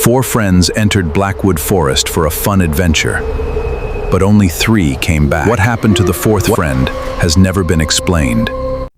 4 friends entered Blackwood Forest for a fun adventure, but only 3 came back. What happened to the 4th friend has never been explained.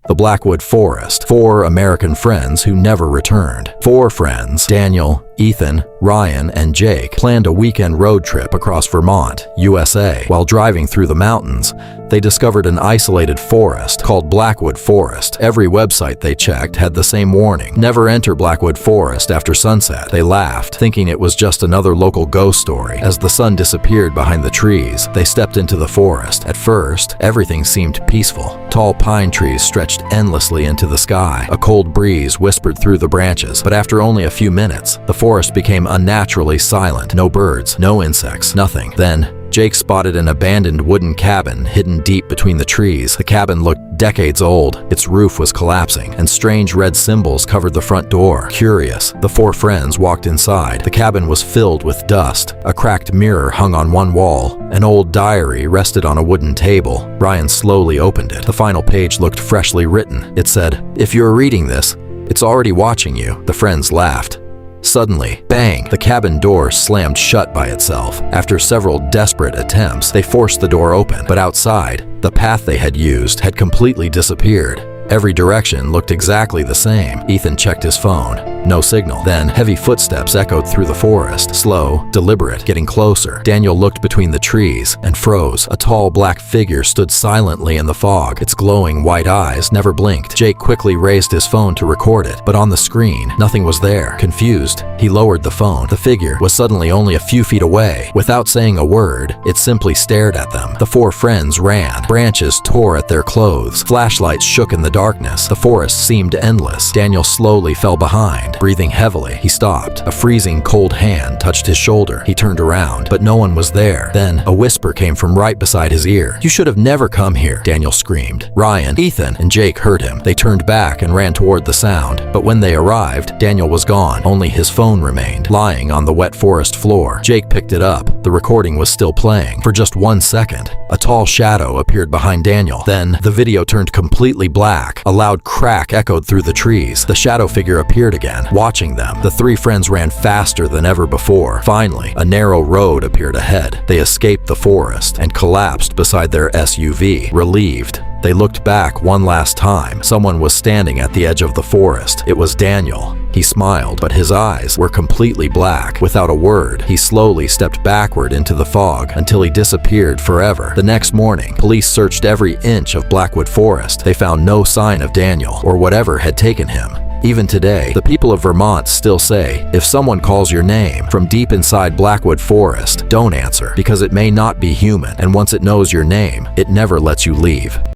The Blackwood Forest. 4 American friends who never returned. 4 friends, Daniel, Ethan, Ryan, and Jake, planned a weekend road trip across Vermont, USA. While driving through the mountains, they discovered an isolated forest called Blackwood Forest. Every website they checked had the same warning: never enter Blackwood Forest after sunset. They laughed, thinking it was just another local ghost story. As the sun disappeared behind the trees, they stepped into the forest. At first, everything seemed peaceful. Tall pine trees stretched endlessly into the sky. A cold breeze whispered through the branches, but after only a few minutes, the forest became unnaturally silent. No birds, no insects, nothing. Then, Jake spotted an abandoned wooden cabin hidden deep between the trees. The cabin looked decades old. Its roof was collapsing, and strange red symbols covered the front door. Curious, the 4 friends walked inside. The cabin was filled with dust. A cracked mirror hung on one wall. An old diary rested on a wooden table. Ryan slowly opened it. The final page looked freshly written. It said, "If you're reading this, it's already watching you." The friends laughed. Suddenly, bang! The cabin door slammed shut by itself. After several desperate attempts, they forced the door open, but outside, the path they had used had completely disappeared. Every direction looked exactly the same. Ethan checked his phone. No signal. Then, heavy footsteps echoed through the forest. Slow, deliberate, getting closer. Daniel looked between the trees and froze. A tall black figure stood silently in the fog. Its glowing white eyes never blinked. Jake quickly raised his phone to record it, but on the screen, nothing was there. Confused, he lowered the phone. The figure was suddenly only a few feet away. Without saying a word, it simply stared at them. The 4 friends ran. Branches tore at their clothes. Flashlights shook in the darkness. The forest seemed endless. Daniel slowly fell behind. Breathing heavily, he stopped. A freezing cold hand touched his shoulder. He turned around, but no one was there. Then, a whisper came from right beside his ear. "You should have never come here," Daniel screamed. Ryan, Ethan, and Jake heard him. They turned back and ran toward the sound. But when they arrived, Daniel was gone. Only his phone remained, lying on the wet forest floor. Jake picked it up. The recording was still playing. For just 1 second, a tall shadow appeared behind Daniel. Then, the video turned completely black. A loud crack echoed through the trees. The shadow figure appeared again, watching them. The 3 friends ran faster than ever before. Finally, a narrow road appeared ahead. They escaped the forest and collapsed beside their SUV, relieved. They looked back one last time. Someone was standing at the edge of the forest. It was Daniel. He smiled, but his eyes were completely black. Without a word, he slowly stepped backward into the fog until he disappeared forever. The next morning, police searched every inch of Blackwood Forest. They found no sign of Daniel or whatever had taken him. Even today, the people of Vermont still say, if someone calls your name from deep inside Blackwood Forest, don't answer, because it may not be human, and once it knows your name, it never lets you leave.